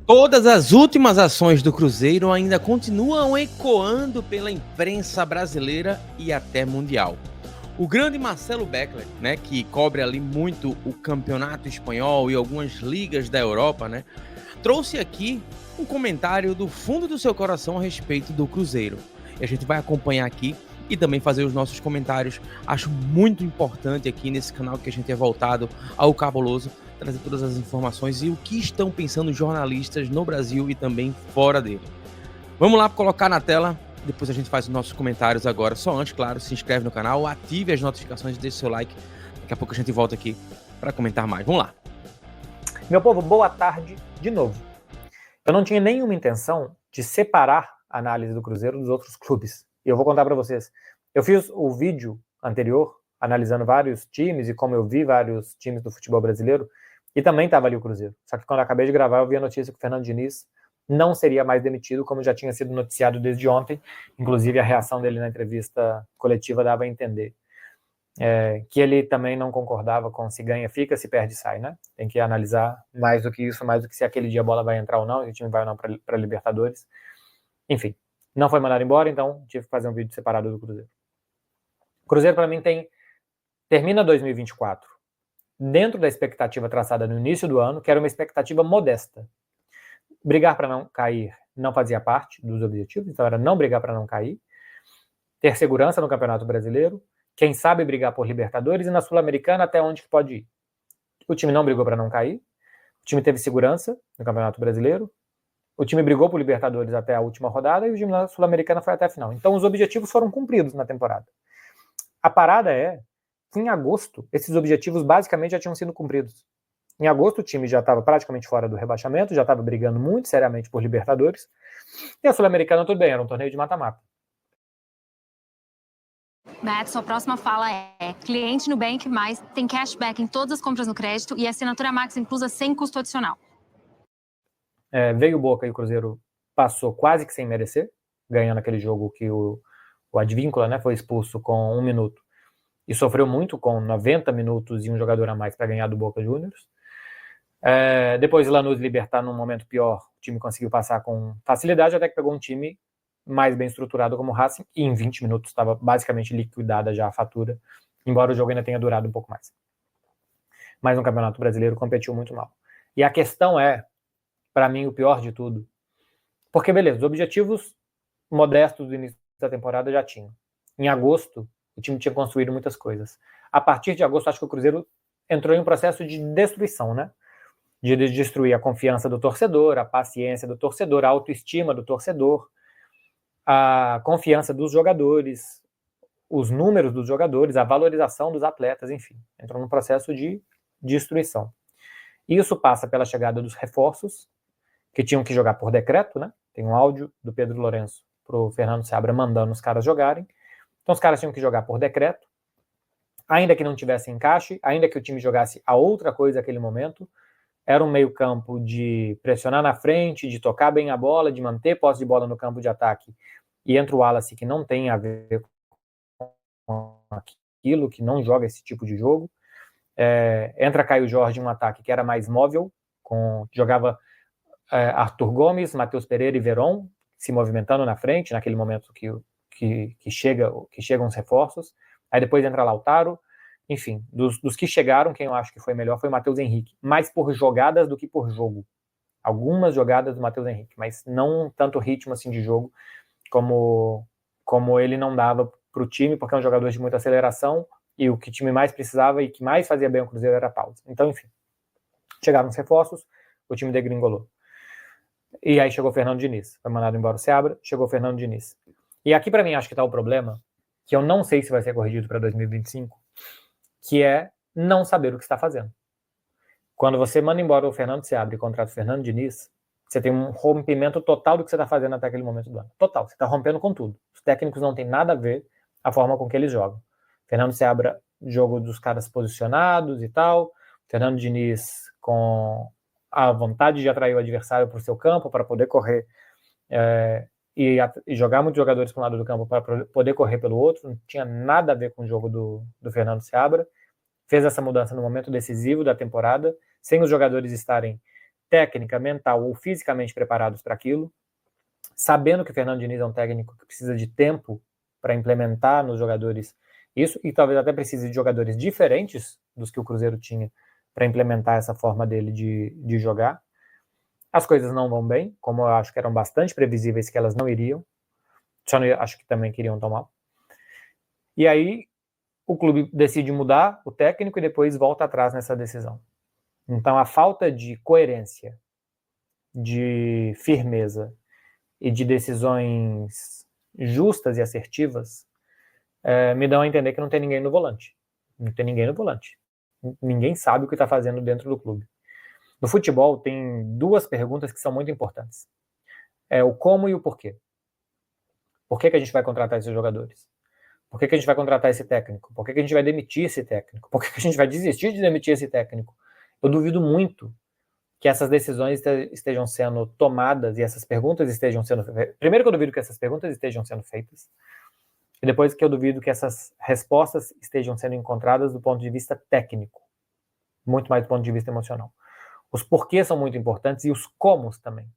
Todas as últimas ações do Cruzeiro ainda continuam ecoando pela imprensa brasileira e até mundial. O grande Marcelo Beckler, né, que cobre ali muito o campeonato espanhol e algumas ligas da Europa, né, trouxe aqui um comentário do fundo do seu coração a respeito do Cruzeiro. E a gente vai acompanhar aqui e também fazer os nossos comentários. Acho muito importante aqui nesse canal que a gente é voltado ao cabuloso, trazer todas as informações e o que estão pensando os jornalistas no Brasil e também fora dele. Vamos lá colocar na tela, depois a gente faz os nossos comentários agora. Só antes, claro, se inscreve no canal, ative as notificações e deixe seu like. Daqui a pouco a gente volta aqui para comentar mais. Vamos lá. Meu povo, boa tarde de novo. Eu não tinha nenhuma intenção de separar a análise do Cruzeiro dos outros clubes. E eu vou contar para vocês. Eu fiz o vídeo anterior, analisando vários times e como eu vi vários times do futebol brasileiro, e também estava ali o Cruzeiro. Só que quando eu acabei de gravar, eu vi a notícia que o Fernando Diniz não seria mais demitido, como já tinha sido noticiado desde ontem. Inclusive, a reação dele na entrevista coletiva dava a entender que ele também não concordava com se ganha, fica, se perde, sai, né? Tem que analisar mais do que isso, mais do que se aquele dia a bola vai entrar ou não, se o time vai ou não para Libertadores. Enfim, não foi mandado embora, então tive que fazer um vídeo separado do Cruzeiro. O Cruzeiro, para mim, termina 2024 dentro da expectativa traçada no início do ano, que era uma expectativa modesta. Brigar para não cair não fazia parte dos objetivos, então era não brigar para não cair, ter segurança no Campeonato Brasileiro, quem sabe brigar por Libertadores e na Sul-Americana até onde que pode ir. O time não brigou para não cair, o time teve segurança no Campeonato Brasileiro, o time brigou por Libertadores até a última rodada e o time na Sul-Americana foi até a final. Então os objetivos foram cumpridos na temporada. A parada é que em agosto esses objetivos basicamente já tinham sido cumpridos. Em agosto o time já estava praticamente fora do rebaixamento, já estava brigando muito seriamente por Libertadores, e a Sul-Americana tudo bem, era um torneio de mata-mata. Matt, sua próxima fala é: cliente Nubank mais tem cashback em todas as compras no crédito e assinatura Max inclusa sem custo adicional. Veio o Boca e o Cruzeiro passou quase que sem merecer, ganhando aquele jogo que o Advíncula, né, foi expulso com 1 minuto e sofreu muito com 90 minutos e um jogador a mais para ganhar do Boca Juniors. Depois Lanús e Libertad num momento pior, o time conseguiu passar com facilidade, até que pegou um time mais bem estruturado como o Racing, e em 20 minutos estava basicamente liquidada já a fatura, embora o jogo ainda tenha durado um pouco mais. Mas no Campeonato Brasileiro competiu muito mal. E a questão é, para mim, o pior de tudo, porque beleza, os objetivos modestos do início da temporada já tinham. Em agosto, o time tinha construído muitas coisas. A partir de agosto, acho que o Cruzeiro entrou em um processo de destruição, né? De destruir a confiança do torcedor, a paciência do torcedor, a autoestima do torcedor, a confiança dos jogadores, os números dos jogadores, a valorização dos atletas, enfim. Entrou num processo de destruição. Isso passa pela chegada dos reforços, que tinham que jogar por decreto, né? Tem um áudio do Pedro Lourenço pro Fernando Seabra mandando os caras jogarem. Então os caras tinham que jogar por decreto, ainda que não tivesse encaixe, ainda que o time jogasse a outra coisa naquele momento. Era um meio campo de pressionar na frente, de tocar bem a bola, de manter posse de bola no campo de ataque. E entra o Wallace, que não tem a ver com aquilo, que não joga esse tipo de jogo. Entra Caio Jorge em um ataque que era mais móvel, jogava Arthur Gomes, Matheus Pereira e Veron se movimentando na frente, naquele momento que chegam os reforços. Aí depois entra Lautaro. Enfim, dos que chegaram, quem eu acho que foi melhor foi o Matheus Henrique, mais por jogadas do que por jogo. Algumas jogadas do Matheus Henrique, mas não tanto ritmo assim de jogo como ele não dava para o time, porque é um jogador de muita aceleração e o que o time mais precisava e que mais fazia bem o Cruzeiro era a pausa. Então, enfim, chegaram os reforços, o time degringolou. E aí chegou o Fernando Diniz, foi mandado embora o Seabra, chegou o Fernando Diniz. E aqui para mim acho que está o problema, que eu não sei se vai ser corrigido para 2025, que é não saber o que está fazendo. Quando você manda embora o Fernando Seabra e contrata o Fernando Diniz, você tem um rompimento total do que você está fazendo até aquele momento do ano. Total, você está rompendo com tudo. Os técnicos não têm nada a ver a forma com que eles jogam. Fernando Seabra, jogo dos caras posicionados e tal. Fernando Diniz com a vontade de atrair o adversário para o seu campo, para poder correr e jogar muitos jogadores para um lado do campo para poder correr pelo outro. Não tinha nada a ver com o jogo do Fernando Seabra. Fez essa mudança no momento decisivo da temporada, sem os jogadores estarem técnica, mental ou fisicamente preparados para aquilo, sabendo que o Fernando Diniz é um técnico que precisa de tempo para implementar nos jogadores isso, e talvez até precise de jogadores diferentes dos que o Cruzeiro tinha para implementar essa forma dele de jogar. As coisas não vão bem, como eu acho que eram bastante previsíveis que elas não iriam, só não, acho que também queriam tomar. E aí o clube decide mudar o técnico e depois volta atrás nessa decisão. Então a falta de coerência, de firmeza e de decisões justas e assertivas me dão a entender que não tem ninguém no volante. Não tem ninguém no volante. Ninguém sabe o que está fazendo dentro do clube. No futebol tem duas perguntas que são muito importantes. É o como e o porquê. Por que a gente vai contratar esses jogadores? Por que a gente vai contratar esse técnico? Por que a gente vai demitir esse técnico? Por que a gente vai desistir de demitir esse técnico? Eu duvido muito que essas decisões estejam sendo tomadas e essas perguntas estejam sendo... Primeiro que eu duvido que essas perguntas estejam sendo feitas, e depois que eu duvido que essas respostas estejam sendo encontradas do ponto de vista técnico, muito mais do ponto de vista emocional. Os porquês são muito importantes e os comos também.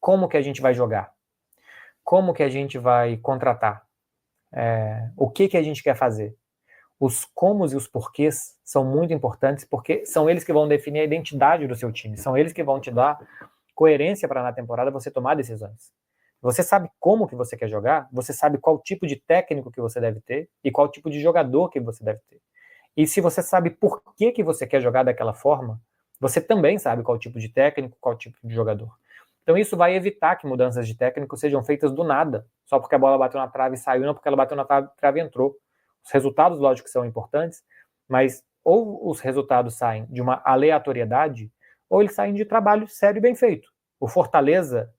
Como que a gente vai jogar? Como que a gente vai contratar? O que a gente quer fazer? Os comos e os porquês são muito importantes porque são eles que vão definir a identidade do seu time, são eles que vão te dar coerência para na temporada você tomar decisões. Você sabe como que você quer jogar, você sabe qual tipo de técnico que você deve ter e qual tipo de jogador que você deve ter. E se você sabe por que você quer jogar daquela forma, você também sabe qual tipo de técnico, qual tipo de jogador. Então isso vai evitar que mudanças de técnico sejam feitas do nada, só porque a bola bateu na trave e saiu, não porque ela bateu na trave e entrou. Os resultados, lógico, são importantes, mas ou os resultados saem de uma aleatoriedade, ou eles saem de trabalho sério e bem feito. O Fortaleza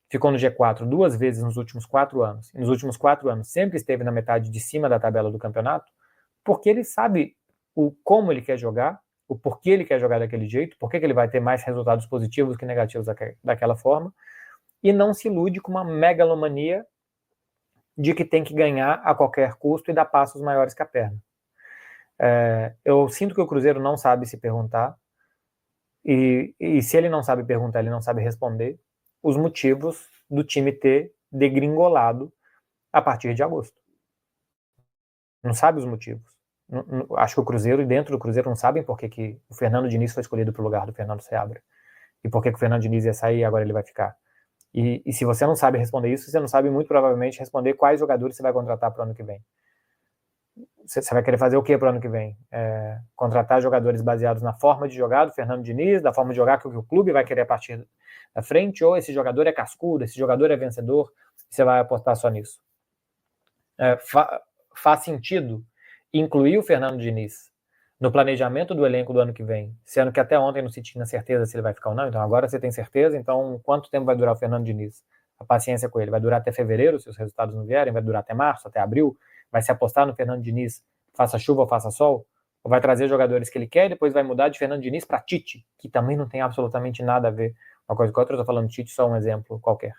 ficou no G4 duas vezes nos últimos 4 anos, e nos últimos 4 anos sempre esteve na metade de cima da tabela do campeonato, porque ele sabe como ele quer jogar, o porquê ele quer jogar daquele jeito, por que ele vai ter mais resultados positivos que negativos daquela forma, e não se ilude com uma megalomania de que tem que ganhar a qualquer custo e dar passos maiores que a perna. Eu sinto que o Cruzeiro não sabe se perguntar, e se ele não sabe perguntar, ele não sabe responder, os motivos do time ter degringolado a partir de agosto. Não sabe os motivos. Acho que o Cruzeiro e dentro do Cruzeiro não sabem por que o Fernando Diniz foi escolhido para o lugar do Fernando Seabra. E por que o Fernando Diniz ia sair e agora ele vai ficar. E se você não sabe responder isso, você não sabe muito provavelmente responder quais jogadores você vai contratar para o ano que vem. Você vai querer fazer o que para o ano que vem? Contratar jogadores baseados na forma de jogar do Fernando Diniz, da forma de jogar que o clube vai querer a partir da frente, ou esse jogador é cascudo, esse jogador é vencedor, você vai apostar só nisso. Faz sentido incluir o Fernando Diniz no planejamento do elenco do ano que vem, sendo que até ontem não se tinha certeza se ele vai ficar ou não, então agora você tem certeza, então quanto tempo vai durar o Fernando Diniz? A paciência com ele vai durar até fevereiro, se os resultados não vierem, vai durar até março, até abril, vai se apostar no Fernando Diniz, faça chuva ou faça sol, ou vai trazer jogadores que ele quer e depois vai mudar de Fernando Diniz para Tite, que também não tem absolutamente nada a ver uma coisa com a outra, eu tô falando Tite, só um exemplo qualquer.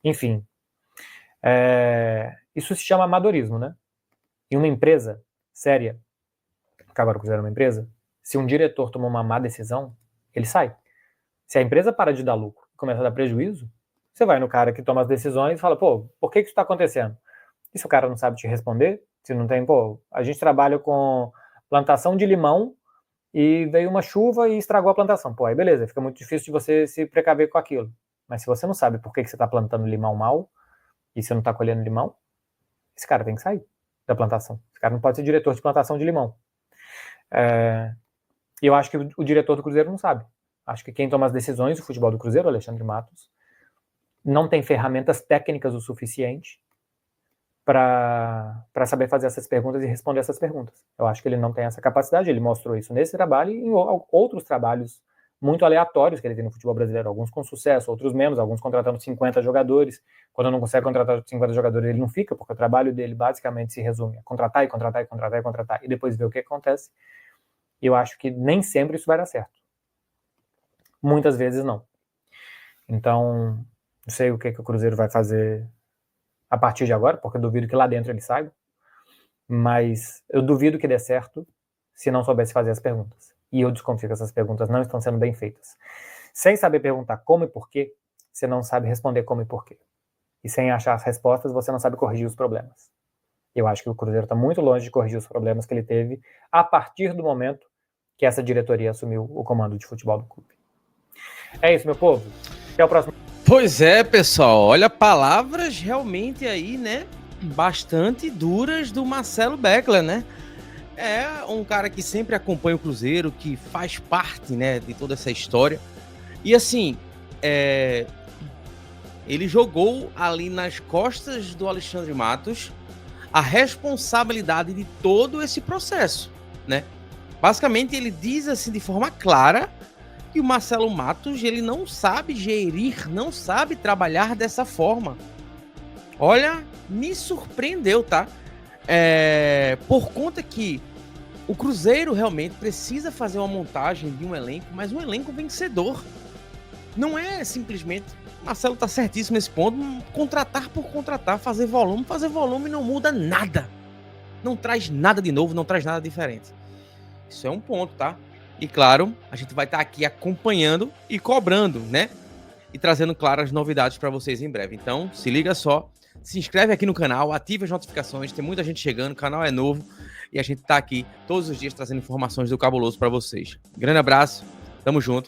Enfim, isso se chama amadorismo, né? Em uma empresa séria, acabaram com uma empresa, se um diretor tomou uma má decisão, ele sai. Se a empresa para de dar lucro e começa a dar prejuízo, você vai no cara que toma as decisões e fala, pô, por que isso está acontecendo? E se o cara não sabe te responder, se não tem, a gente trabalha com plantação de limão e veio uma chuva e estragou a plantação. Aí beleza, fica muito difícil de você se precaver com aquilo. Mas se você não sabe por que você está plantando limão mal e você não está colhendo limão, esse cara tem que sair da plantação. Esse cara não pode ser diretor de plantação de limão. E eu acho que o diretor do Cruzeiro não sabe. Acho que quem toma as decisões do futebol do Cruzeiro, Alexandre Matos, não tem ferramentas técnicas o suficiente para saber fazer essas perguntas e responder essas perguntas. Eu acho que ele não tem essa capacidade, ele mostrou isso nesse trabalho e em outros trabalhos muito aleatórios que ele tem no futebol brasileiro, alguns com sucesso, outros menos, alguns contratando 50 jogadores, quando não consegue contratar 50 jogadores ele não fica, porque o trabalho dele basicamente se resume a contratar, e depois ver o que acontece. Eu acho que nem sempre isso vai dar certo. Muitas vezes não. Então, não sei o que o Cruzeiro vai fazer a partir de agora, porque eu duvido que lá dentro ele saiba, mas eu duvido que dê certo se não soubesse fazer as perguntas. E eu desconfio que essas perguntas não estão sendo bem feitas. Sem saber perguntar como e porquê, você não sabe responder como e porquê. E sem achar as respostas, você não sabe corrigir os problemas. Eu acho que o Cruzeiro está muito longe de corrigir os problemas que ele teve a partir do momento que essa diretoria assumiu o comando de futebol do clube. É isso, meu povo. Até o próximo. Pois é, pessoal. Olha, palavras realmente aí, né? Bastante duras do Marcelo Beckler, né? É um cara que sempre acompanha o Cruzeiro, que faz parte, né, de toda essa história. E assim, ele jogou ali nas costas do Alexandre Matos a responsabilidade de todo esse processo, né? Basicamente, ele diz assim de forma clara que o Marcelo Matos, ele não sabe gerir, não sabe trabalhar dessa forma. Olha, me surpreendeu, tá? Por conta que o Cruzeiro realmente precisa fazer uma montagem de um elenco, mas um elenco vencedor. Não é simplesmente, Marcelo tá certíssimo nesse ponto, contratar por contratar, fazer volume não muda nada. Não traz nada de novo, não traz nada diferente. Isso é um ponto, tá? E claro, a gente vai estar aqui acompanhando e cobrando, né? E trazendo, claro, as novidades para vocês em breve. Então, se liga só, se inscreve aqui no canal, ative as notificações, tem muita gente chegando, o canal é novo e a gente tá aqui todos os dias trazendo informações do Cabuloso para vocês. Grande abraço, tamo junto